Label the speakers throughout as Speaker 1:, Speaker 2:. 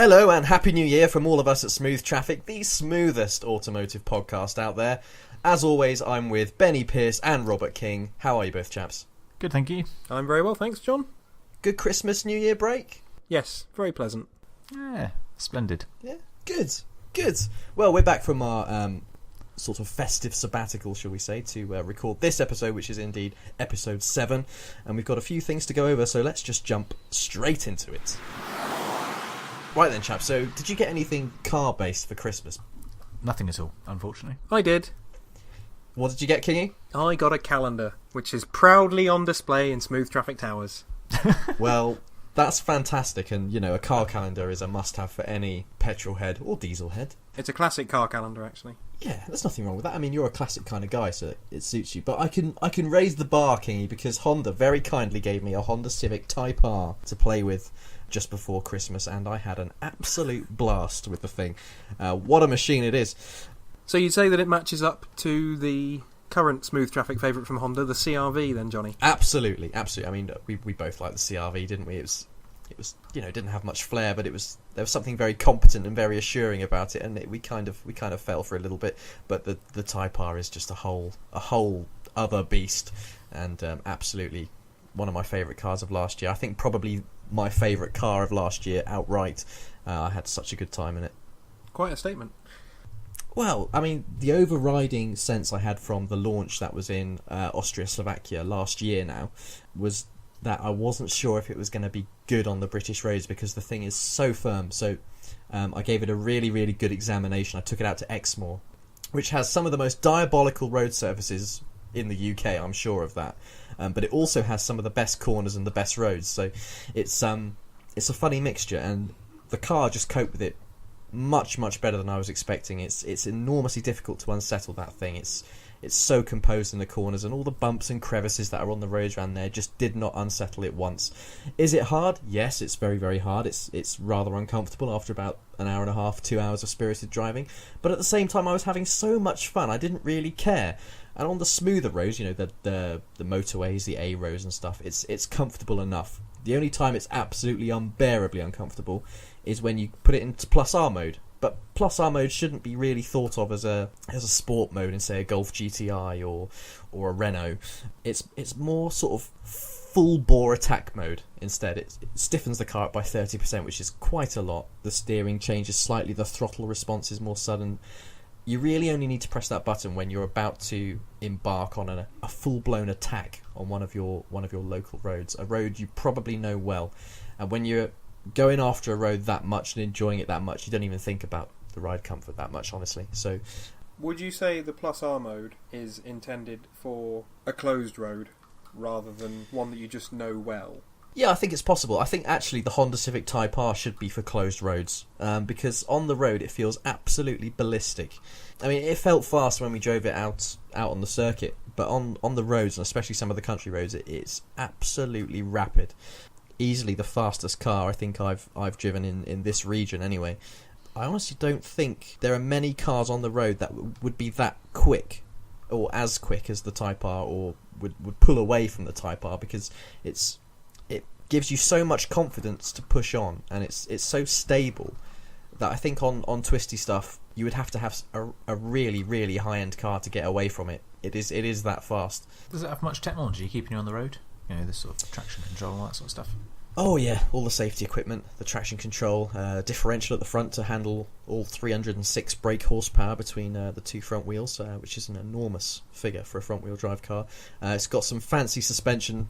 Speaker 1: Hello and Happy New Year from all of us at Smooth Traffic, the smoothest automotive podcast out there. As always, I'm with Benny Pierce and Robert King. How are you both, chaps?
Speaker 2: Good, thank you.
Speaker 3: I'm very well, thanks, John.
Speaker 1: Good Christmas, New Year break?
Speaker 3: Yes, very pleasant.
Speaker 2: Yeah, splendid.
Speaker 1: Yeah, good. Well, we're back from our sort of festive sabbatical, shall we say, to record this episode, which is indeed episode 7. And we've got a few things to go over, so let's just jump straight into it. Right then, chaps, so did you get anything car-based for Christmas?
Speaker 2: Nothing at all, unfortunately.
Speaker 3: I did.
Speaker 1: What did you get, Kingy?
Speaker 3: I got a calendar, which is proudly on display in Smooth Traffic Towers.
Speaker 1: Well, that's fantastic, and, you know, a car calendar is a must-have for any petrol head or diesel head.
Speaker 3: It's a classic car calendar, actually.
Speaker 1: Yeah, there's nothing wrong with that. I mean, you're a classic kind of guy, so it suits you. But I can raise the bar, Kingy, because Honda very kindly gave me a Honda Civic Type R to play with just before Christmas, and I had an absolute blast with the thing. What a machine it is.
Speaker 3: So you'd say that it matches up to the current Smooth Traffic favourite from Honda, the CR-V, then, Johnny?
Speaker 1: Absolutely. I mean, we both liked the CR-V, didn't we? It was you know, it didn't have much flair, but there was something very competent and very assuring about it, and we kind of fell for a little bit. But the Type R is just a whole other beast, and absolutely one of my favourite cars of last year. I think probably my favourite car of last year outright. I had such a good time in it.
Speaker 3: Quite a statement.
Speaker 1: Well, I mean, the overriding sense I had from the launch that was in Austria-Slovakia last year now was that I wasn't sure if it was going to be good on the British roads because the thing is so firm. So I gave it a really, really good examination. I took it out to Exmoor, which has some of the most diabolical road surfaces in the UK, I'm sure of that. But it also has some of the best corners and the best roads. So it's a funny mixture, and the car just coped with it much, much better than I was expecting. It's enormously difficult to unsettle that thing. It's so composed in the corners, and all the bumps and crevices that are on the roads around there just did not unsettle it once. Is it hard? Yes, it's very, very hard. It's rather uncomfortable after about an hour and a half, 2 hours of spirited driving. But at the same time, I was having so much fun, I didn't really care. And on the smoother roads, you know, the motorways, the A roads and stuff, it's comfortable enough. The only time it's absolutely unbearably uncomfortable is when you put it into Plus R mode. But Plus R mode shouldn't be really thought of as a sport mode in, say, a Golf GTI or a Renault. It's more sort of full bore attack mode instead. It stiffens the car up by 30%, which is quite a lot. The steering changes slightly, the throttle response is more sudden. You really only need to press that button when you're about to embark on a full-blown attack on one of your local roads, a road you probably know well. And when you're going after a road that much and enjoying it that much, you don't even think about the ride comfort that much, honestly. So,
Speaker 3: would you say the Plus R mode is intended for a closed road rather than one that you just know well?
Speaker 1: yeah, I think it's possible. I think actually the Honda Civic Type R should be for closed roads, because on the road it feels absolutely ballistic. I mean, it felt fast when we drove it out on the circuit, but on the roads, and especially some of the country roads, it's absolutely rapid. Easily the fastest car I think I've driven in this region anyway. I honestly don't think there are many cars on the road that would be that quick, or as quick as the Type R, or would pull away from the Type R, because it gives you so much confidence to push on, and it's so stable that I think on twisty stuff you would have to have a really, really high-end car to get away from it. It is that fast.
Speaker 2: Does it have much technology keeping you on the road? You know, this sort of traction control and that sort of stuff?
Speaker 1: Oh yeah, all the safety equipment, the traction control, differential at the front to handle all 306 brake horsepower between the two front wheels, which is an enormous figure for a front-wheel drive car. It's got some fancy suspension.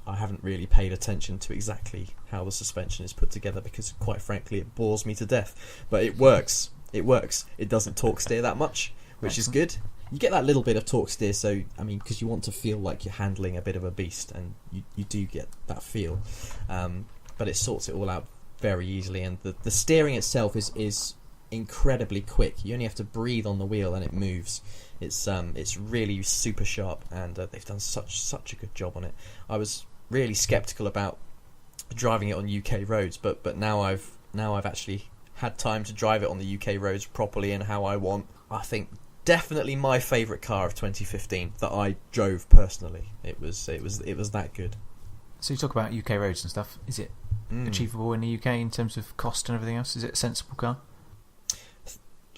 Speaker 1: I haven't really paid attention to exactly how the suspension is put together because, quite frankly, it bores me to death. But it works. It doesn't torque steer that much, which is good. You get that little bit of torque steer, so, I mean, because you want to feel like you're handling a bit of a beast, and you do get that feel. But it sorts it all out very easily, and the steering itself is incredibly quick. You only have to breathe on the wheel and it moves. It's really super sharp, and they've done such a good job on it. I was really sceptical about driving it on UK roads, but now I've actually had time to drive it on the UK roads properly and how I want. I think definitely my favourite car of 2015 that I drove personally. It was that good.
Speaker 2: So you talk about UK roads and stuff. Is it achievable in the UK in terms of cost and everything else? Is it a sensible car?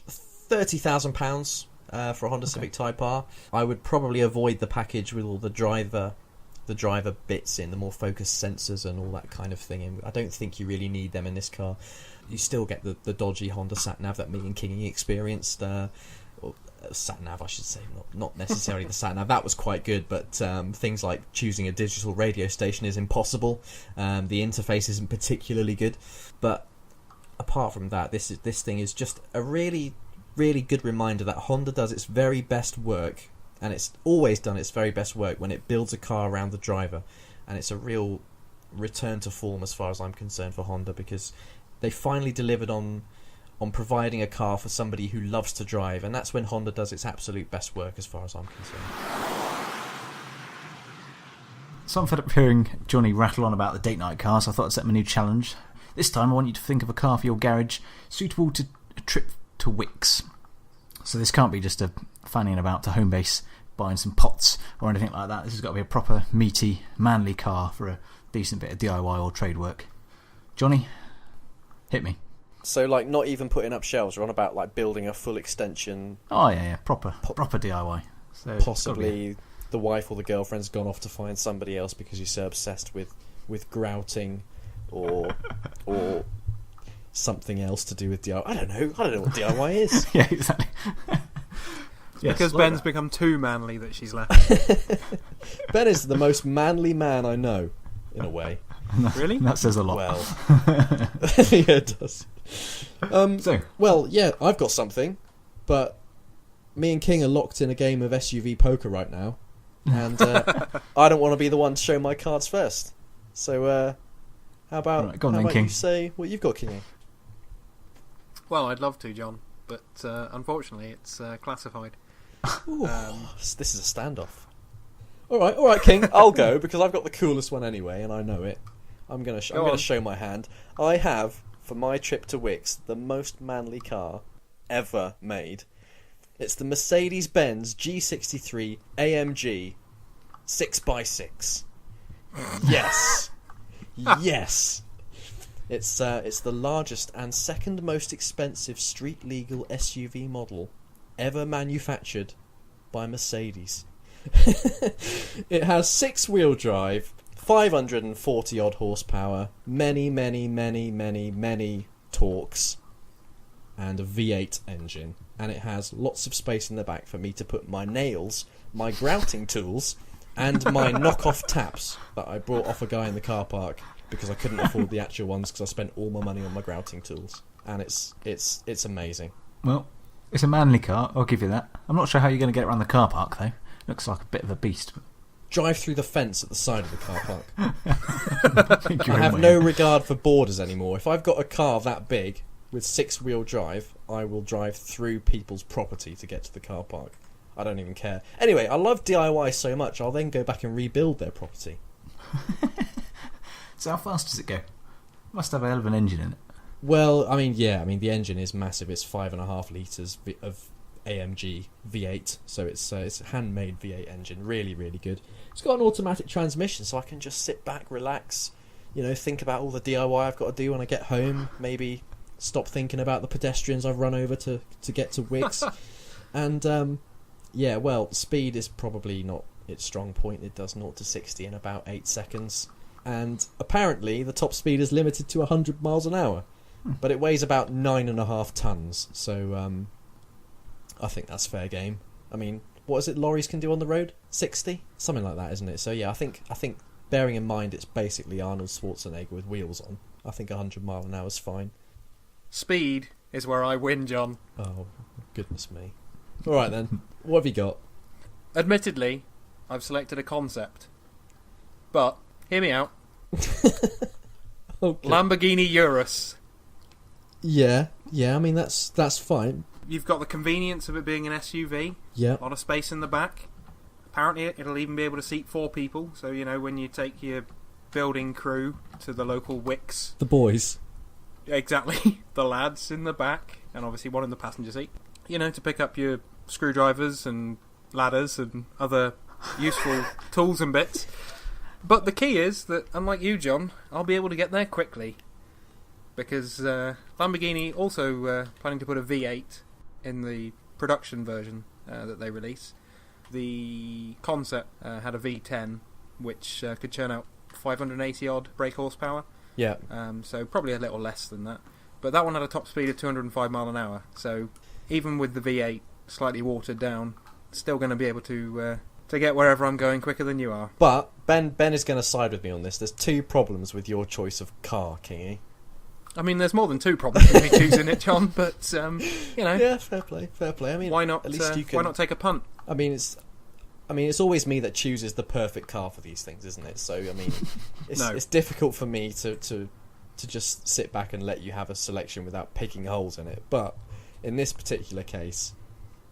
Speaker 1: £30,000 for a Honda Civic Type R. I would probably avoid the package with all the driver bits in, the more focused sensors and all that kind of thing. And I don't think you really need them in this car. You still get the dodgy Honda sat-nav that me and Kingy experienced. Or sat-nav, I should say, not necessarily the sat-nav. That was quite good, but things like choosing a digital radio station is impossible. The interface isn't particularly good. But apart from that, this thing is just a really, really good reminder that Honda does its very best work, and it's always done its very best work when it builds a car around the driver. And it's a real return to form as far as I'm concerned for Honda, because they finally delivered on providing a car for somebody who loves to drive, and that's when Honda does its absolute best work as far as I'm concerned.
Speaker 2: So I'm fed up hearing Jonny rattle on about the date night car, so I thought I'd set him a new challenge. This time I want you to think of a car for your garage suitable to a trip to Wickes. So this can't be just a fanning about to home base buying some pots or anything like that. This has got to be a proper meaty, manly car for a decent bit of DIY or trade work. Jonny, hit me.
Speaker 1: So, like, not even putting up shelves, we're on about, like, building a full extension.
Speaker 2: Oh, yeah, proper DIY. So
Speaker 1: possibly the wife or the girlfriend's gone off to find somebody else because you're so obsessed with grouting or something else to do with DIY. I don't know what DIY is.
Speaker 2: Yeah, exactly.
Speaker 3: Yes, because
Speaker 2: like
Speaker 3: Ben's
Speaker 2: that.
Speaker 3: become too manly that she's left.
Speaker 1: Ben is the most manly man I know, in a way.
Speaker 3: Really?
Speaker 2: That says a lot.
Speaker 1: Well, yeah, it does. Well, yeah, I've got something, but me and King are locked in a game of SUV poker right now, and I don't want to be the one to show my cards first. So, how about you say what you've got, King?
Speaker 3: Well, I'd love to, John, but unfortunately it's classified.
Speaker 1: Ooh, this is a standoff. All right, King. I'll go because I've got the coolest one anyway, and I know it. I'm gonna show my hand. I have, for my trip to Wickes, the most manly car ever made. It's the Mercedes-Benz G63 AMG 6x6. Yes, yes. It's the largest and second most expensive street legal SUV model ever manufactured by Mercedes. It has 6-wheel drive, 540 odd horsepower, many torques, and a V8 engine. And it has lots of space in the back for me to put my nails, my grouting tools, and my knockoff taps that I brought off a guy in the car park because I couldn't afford the actual ones because I spent all my money on my grouting tools. And it's amazing.
Speaker 2: Well, it's a manly car, I'll give you that. I'm not sure how you're going to get it around the car park, though. Looks like a bit of a beast.
Speaker 1: Drive through the fence at the side of the car park. I have no regard for borders anymore. If I've got a car that big with 6-wheel drive, I will drive through people's property to get to the car park. I don't even care. Anyway, I love DIY so much, I'll then go back and rebuild their property.
Speaker 2: So how fast does it go? It must have a hell of an engine in it.
Speaker 1: Well, the engine is massive. It's 5.5 litres of AMG V8, so it's a handmade V8 engine, really, really good. It's got an automatic transmission, so I can just sit back, relax, think about all the DIY I've got to do when I get home, maybe stop thinking about the pedestrians I've run over to get to Wickes. And speed is probably not its strong point. It does 0 to 60 in about 8 seconds, and apparently the top speed is limited to 100 miles an hour, but it weighs about 9.5 tons, so I think that's fair game. I mean, what is it lorries can do on the road? 60? Something like that, isn't it? So yeah, I think bearing in mind it's basically Arnold Schwarzenegger with wheels on, I think 100 mile an hour is fine.
Speaker 3: Speed is where I win, John.
Speaker 1: Oh, goodness me. Alright then, what have you got?
Speaker 3: Admittedly, I've selected a concept. But, hear me out.
Speaker 1: Okay.
Speaker 3: Lamborghini Urus.
Speaker 1: Yeah, I mean that's fine.
Speaker 3: You've got the convenience of it being an SUV.
Speaker 1: Yeah.
Speaker 3: A lot of space in the back. Apparently it'll even be able to seat 4 people. So, when you take your building crew to the local Wickes.
Speaker 1: The boys.
Speaker 3: Exactly. The lads in the back. And obviously one in the passenger seat. To pick up your screwdrivers and ladders and other useful tools and bits. But the key is that, unlike you, John, I'll be able to get there quickly. Because Lamborghini also planning to put a V8 in the production version that they release. The concept had a V10, which could churn out 580-odd brake horsepower.
Speaker 1: Yeah.
Speaker 3: So probably a little less than that. But that one had a top speed of 205 mile an hour. So even with the V8 slightly watered down, still going to be able to get wherever I'm going quicker than you are.
Speaker 1: But Ben is going to side with me on this. There's two problems with your choice of car, Kingy.
Speaker 3: I mean, there's more than two problems with me choosing it, John. But
Speaker 1: Yeah, fair play. I mean,
Speaker 3: why not?
Speaker 1: At least you can.
Speaker 3: Why not take a punt?
Speaker 1: I mean, it's always me that chooses the perfect car for these things, isn't it? So I mean, it's difficult for me to just sit back and let you have a selection without picking holes in it. But in this particular case,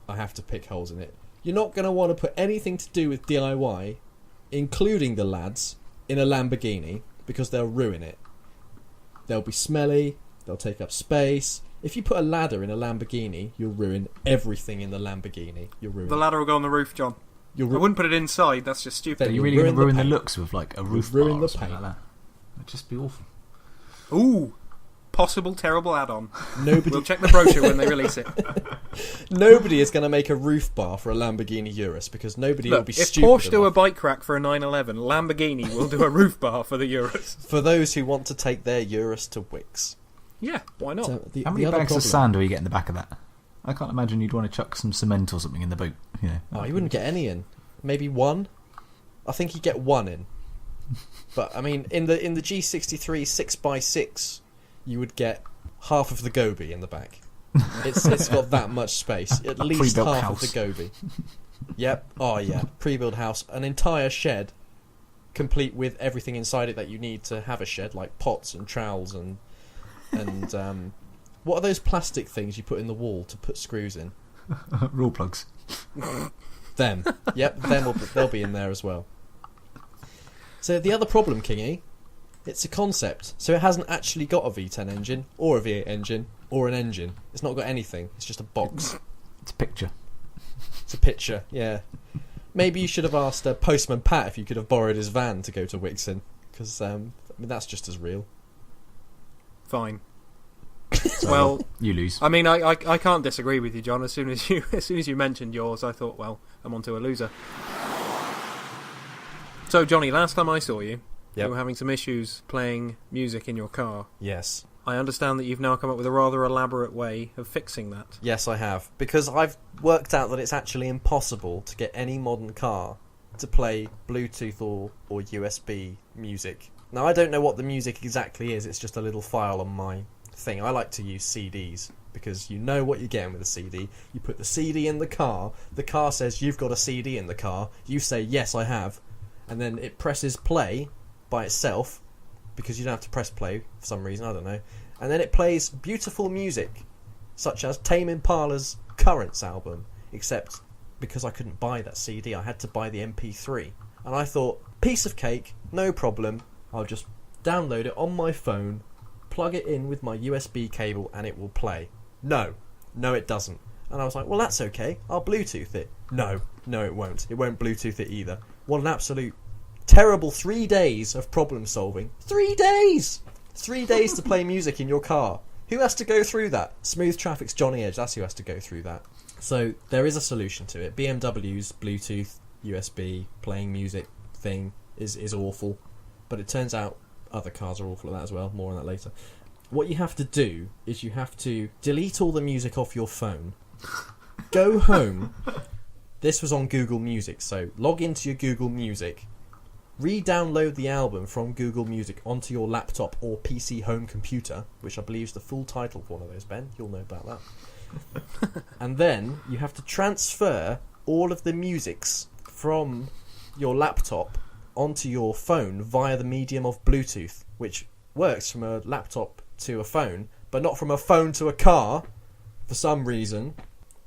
Speaker 1: I have to pick holes in it. You're not going to want to put anything to do with DIY, including the lads, in a Lamborghini, because they'll ruin it. They'll be smelly, they'll take up space. If you put a ladder in a Lamborghini, you'll ruin everything in the Lamborghini. You'll ruin
Speaker 3: the ladder will go on the roof, John. I wouldn't put it inside, that's just stupid.
Speaker 2: Are you really going to ruin the looks with like a roof bar or something like that? It'd just be awful.
Speaker 3: Ooh, possible terrible add-on.
Speaker 1: Nobody.
Speaker 3: We'll check the brochure when they release it.
Speaker 1: Nobody is going to make a roof bar for a Lamborghini Urus because nobody will be stupid
Speaker 3: if Porsche do
Speaker 1: enough.
Speaker 3: a bike rack for a 911, Lamborghini will do a roof bar for the Urus.
Speaker 1: For those who want to take their Urus to Wickes.
Speaker 3: Yeah, why not?
Speaker 1: So
Speaker 2: how many bags of sand do you get in the back of that? I can't imagine you'd want to chuck some cement or something in the boot.
Speaker 1: You wouldn't get any in. Maybe one. I think you'd get one in. But I mean, in the G63 6x6, you would get half of the goby in the back. It's got that much space. At least half
Speaker 2: house.
Speaker 1: of the goby. Yep. Oh yeah. Pre-built house, an entire shed, complete with everything inside it that you need to have a shed, like pots and trowels and what are those plastic things you put in the wall to put screws in?
Speaker 2: Rule plugs.
Speaker 1: Them. Yep. They'll be in there as well. So the other problem, Kingy, it's a concept. So it hasn't actually got a V10 engine, or a V8 engine, or an engine. It's not got anything. It's just a box.
Speaker 2: It's a picture.
Speaker 1: It's a picture, yeah. Maybe you should have asked Postman Pat if you could have borrowed his van to go to Wickes in, because that's just as real.
Speaker 3: Fine. Well,
Speaker 2: you lose.
Speaker 3: I mean, I can't disagree with you, John. As soon as you mentioned yours, I thought, well, I'm onto a loser. So, Johnny, last time I saw you, you were having some issues playing music in your car.
Speaker 1: Yes.
Speaker 3: I understand that you've now come up with a rather elaborate way of fixing that.
Speaker 1: Yes, I have. Because I've worked out that it's actually impossible to get any modern car to play Bluetooth or USB music. Now, I don't know what the music exactly is. It's just a little file on my thing. I like to use CDs because you know what you're getting with a CD. You put the CD in the car says you've got a CD in the car, you say yes I have, and then it presses play by itself because you don't have to press play for some reason, I don't know, and then it plays beautiful music such as Tame Impala's Currents album, except because I couldn't buy that CD I had to buy the MP3, and I thought, piece of cake, no problem, I'll just download it on my phone, plug it in with my USB cable and it will play. No it doesn't. And I was like, well, that's okay, I'll Bluetooth it. No it won't. It won't Bluetooth it either. What an absolute terrible 3 days of problem solving. 3 days! 3 days to play music in your car. Who has to go through that? Smooth Traffic's Johnny Edge, that's who has to go through that. So there is a solution to it. BMW's Bluetooth, USB, playing music thing is awful. But it turns out other cars are awful at that as well. More on that later. What you have to do is you have to delete all the music off your phone. Go home. This was on Google Music, so log into your Google Music. Re-download the album from Google Music onto your laptop or PC home computer, which I believe is the full title of one of those, Ben. You'll know about that. And then you have to transfer all of the musics from your laptop onto your phone via the medium of Bluetooth, which works from a laptop to a phone, but not from a phone to a car, for some reason.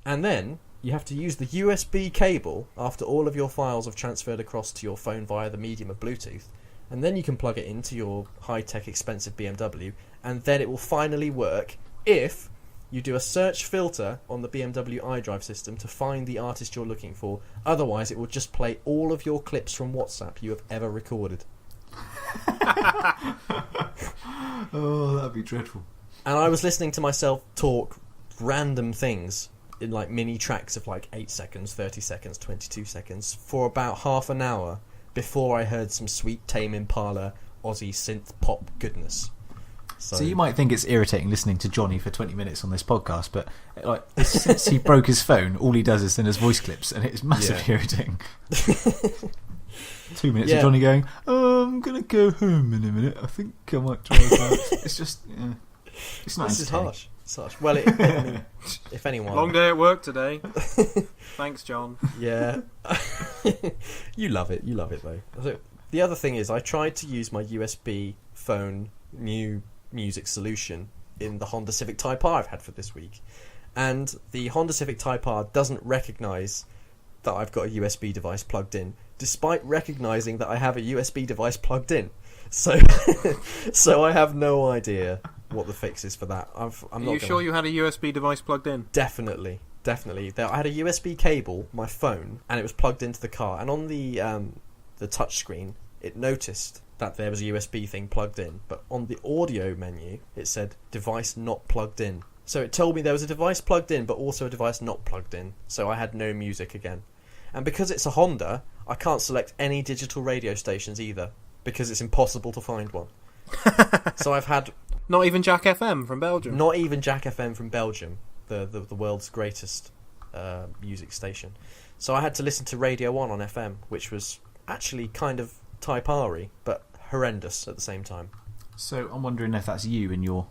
Speaker 1: And then you have to use the USB cable after all of your files have transferred across to your phone via the medium of Bluetooth, and then you can plug it into your high-tech, expensive BMW, and then it will finally work if you do a search filter on the BMW iDrive system to find the artist you're looking for. Otherwise, it will just play all of your clips from WhatsApp you have ever recorded.
Speaker 2: Oh, that'd be dreadful.
Speaker 1: And I was listening to myself talk random things in like mini tracks of like 8 seconds, 30 seconds, 22 seconds for about half an hour before I heard some sweet Tame Impala Aussie synth pop goodness.
Speaker 2: So you might think it's irritating listening to Jonny for 20 minutes on this podcast, but like since he broke his phone, all he does is send us voice clips, and it's massively irritating. 2 minutes of Jonny going, "Oh, I'm gonna go home in a minute. I think I might try that." It's just, it's not.
Speaker 1: This is harsh. It's harsh. Well, if anyone,
Speaker 3: long day at work today. Thanks, John.
Speaker 1: Yeah, you love it. You love it though. So, the other thing is, I tried to use my USB phone new music solution in the Honda Civic Type R I've had for this week, and the Honda Civic Type R doesn't recognise that I've got a USB device plugged in, despite recognising that I have a USB device plugged in. So, so I have no idea what the fix is for that. I'm not.
Speaker 3: Are you sure you had a USB device plugged in?
Speaker 1: Definitely. I had a USB cable, my phone, and it was plugged into the car. And on the touch screen, it noticed that there was a USB thing plugged in, but on the audio menu, it said device not plugged in. So it told me there was a device plugged in, but also a device not plugged in. So I had no music again. And because it's a Honda, I can't select any digital radio stations either, because it's impossible to find one. So I've had...
Speaker 3: Not even Jack FM from Belgium?
Speaker 1: Not even Jack FM from Belgium, the world's greatest music station. So I had to listen to Radio 1 on FM, which was actually kind of Type R-y, but horrendous at the same time.
Speaker 2: So I'm wondering if that's you and your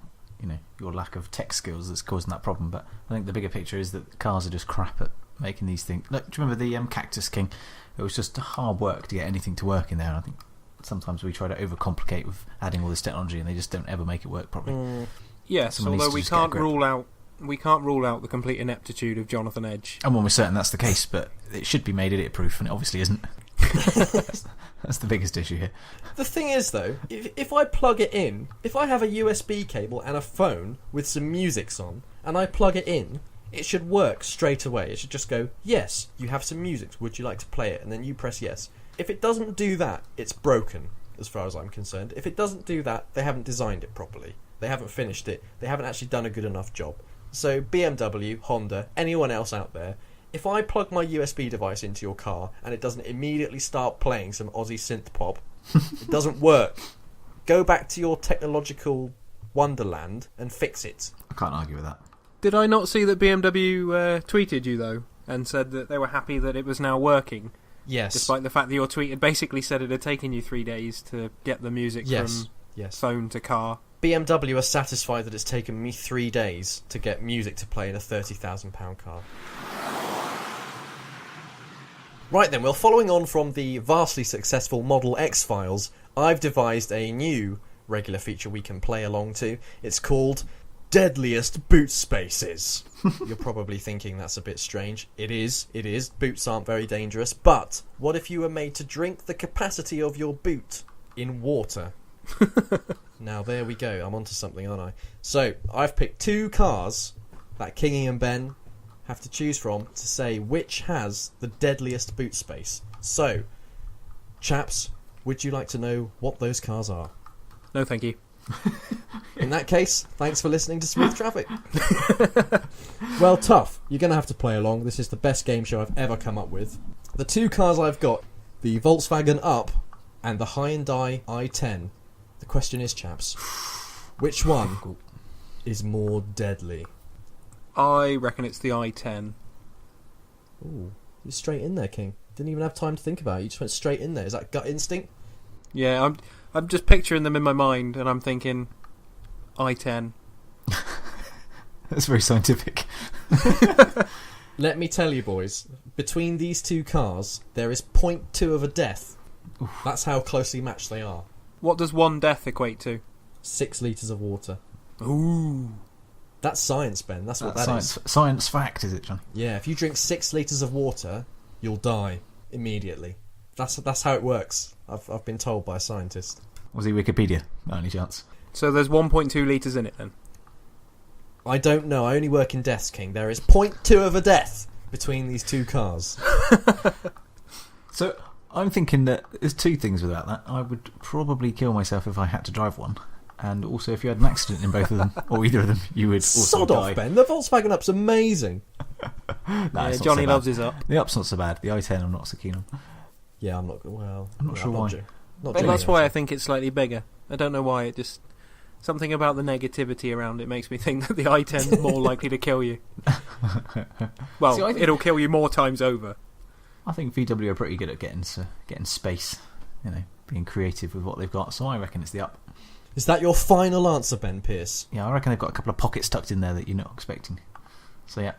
Speaker 2: lack of tech skills that's causing that problem. But I think the bigger picture is that cars are just crap at making these things. Look, do you remember the Cactus King? It was just hard work to get anything to work in there. And I think sometimes we try to overcomplicate with adding all this technology, and they just don't ever make it work properly.
Speaker 3: Yes, although we can't rule out the complete ineptitude of Jonathan Edge.
Speaker 2: And when we're certain that's the case, but it should be made idiot-proof, and it obviously isn't. That's the biggest issue here.
Speaker 1: The thing is, though, if I plug it in, if I have a USB cable and a phone with some music on, and I plug it in, it should work straight away. It should just go, yes, you have some music, would you like to play it? And then you press yes. If it doesn't do that, it's broken, as far as I'm concerned. If it doesn't do that, they haven't designed it properly. They haven't finished it. They haven't actually done a good enough job. So BMW, Honda, anyone else out there, if I plug my USB device into your car and it doesn't immediately start playing some Aussie synth pop, it doesn't work. Go back to your technological wonderland and fix it.
Speaker 2: I can't argue with that.
Speaker 3: Did I not see that BMW tweeted you, though, and said that they were happy that it was now working?
Speaker 1: Yes.
Speaker 3: Despite the fact that your tweet had basically said it had taken you 3 days to get the music from phone to car.
Speaker 1: BMW are satisfied that it's taken me 3 days to get music to play in a £30,000 car. Right then, well, following on from the vastly successful Model X files, I've devised a new regular feature we can play along to. It's called Deadliest Boot Spaces. You're probably thinking that's a bit strange. It is. Boots aren't very dangerous. But what if you were made to drink the capacity of your boot in water? Now, there we go. I'm onto something, aren't I? So, I've picked 2 cars that Kingy and Ben have to choose from to say which has the deadliest boot space. So, chaps, would you like to know what those cars are?
Speaker 3: No, thank you.
Speaker 1: In that case, thanks for listening to Smooth Traffic. Well, tough. You're going to have to play along. This is the best game show I've ever come up with. The 2 cars I've got, the Volkswagen Up and the Hyundai i10. The question is, chaps, which one is more deadly?
Speaker 3: I reckon it's the i10.
Speaker 1: Ooh, you're straight in there, King. Didn't even have time to think about it. You just went straight in there. Is that gut instinct?
Speaker 3: Yeah, I'm just picturing them in my mind, and I'm thinking i10.
Speaker 2: That's very scientific.
Speaker 1: Let me tell you, boys, between these 2 cars, there is 0.2 of a death. Oof. That's how closely matched they are.
Speaker 3: What does 1 death equate to?
Speaker 1: 6 litres of water.
Speaker 3: Ooh.
Speaker 1: That's science, Ben. That's what that is.
Speaker 2: Science fact, is it, John?
Speaker 1: Yeah, if you drink 6 litres of water, you'll die immediately. That's how it works. I've been told by a scientist.
Speaker 2: Was he Wikipedia, by any chance?
Speaker 3: So there's 1.2 litres in it, then?
Speaker 1: I don't know. I only work in deaths, King. There is 0.2 of a death between these two cars.
Speaker 2: So I'm thinking that there's two things about that. I would probably kill myself if I had to drive one. And also if you had an accident in both of them, or either of them, you would also
Speaker 1: Sod
Speaker 2: die.
Speaker 1: off, Ben. The Volkswagen Up's amazing.
Speaker 2: Nah, it's not
Speaker 3: Johnny
Speaker 2: so
Speaker 3: loves
Speaker 2: bad.
Speaker 3: his Up.
Speaker 2: The Up's not so bad. The i10 I'm not so keen on.
Speaker 1: Yeah, I'm not... Well...
Speaker 2: I'm not sure why.
Speaker 3: Well, that's why I think it's slightly bigger. I don't know why. It just... Something about the negativity around it makes me think that the i10 is more likely to kill you. Well,
Speaker 2: See,
Speaker 3: it'll kill you more times over.
Speaker 2: I think VW are pretty good at getting space, being creative with what they've got, so I reckon it's the Up.
Speaker 1: Is that your final answer, Ben Pierce?
Speaker 2: Yeah, I reckon they've got a couple of pockets tucked in there that you're not expecting. So yeah,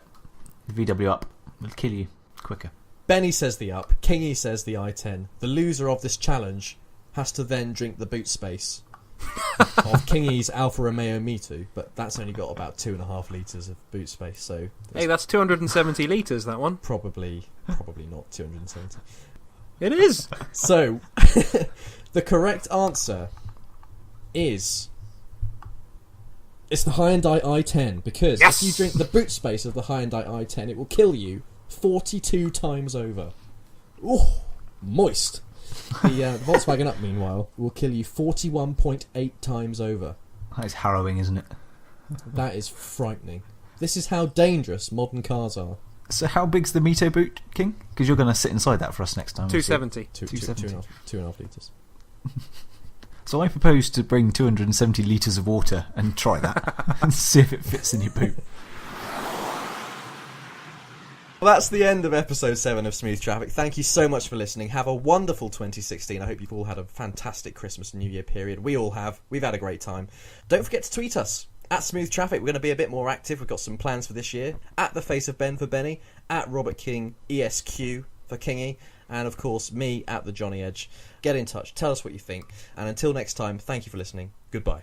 Speaker 2: the VW Up will kill you quicker.
Speaker 1: Benny says the Up, Kingy says the i10. The loser of this challenge has to then drink the boot space of Kingy's Alfa Romeo Me2, but that's only got about 2.5 litres of boot space, so...
Speaker 3: Hey, that's 270 litres, that one.
Speaker 1: Probably not 270.
Speaker 3: It is!
Speaker 1: So, the correct answer is... It's the Hyundai i10, because
Speaker 3: Yes!
Speaker 1: if you drink the boot space of the Hyundai i10, it will kill you 42 times over. Ooh, moist. The Volkswagen Up, meanwhile, will kill you 41.8 times over.
Speaker 2: That is harrowing, isn't it?
Speaker 1: That is frightening. This is how dangerous modern cars are.
Speaker 2: So how big's the Mito boot, King? Because you're going to sit inside that for us next time.
Speaker 3: 270.
Speaker 1: 2.5 litres.
Speaker 2: So I propose to bring 270 litres of water and try that and see if it fits in your boot.
Speaker 1: Well, that's the end of episode 7 of Smooth Traffic. Thank you so much for listening. Have a wonderful 2016. I hope you've all had a fantastic Christmas and New Year period. We all have. We've had a great time. Don't forget to tweet us at Smooth Traffic. We're going to be a bit more active. We've got some plans for this year. At The Face of Ben for Benny. At Robert King ESQ for Kingy. And, of course, me at The Jonny Edge. Get in touch. Tell us what you think. And until next time, thank you for listening. Goodbye.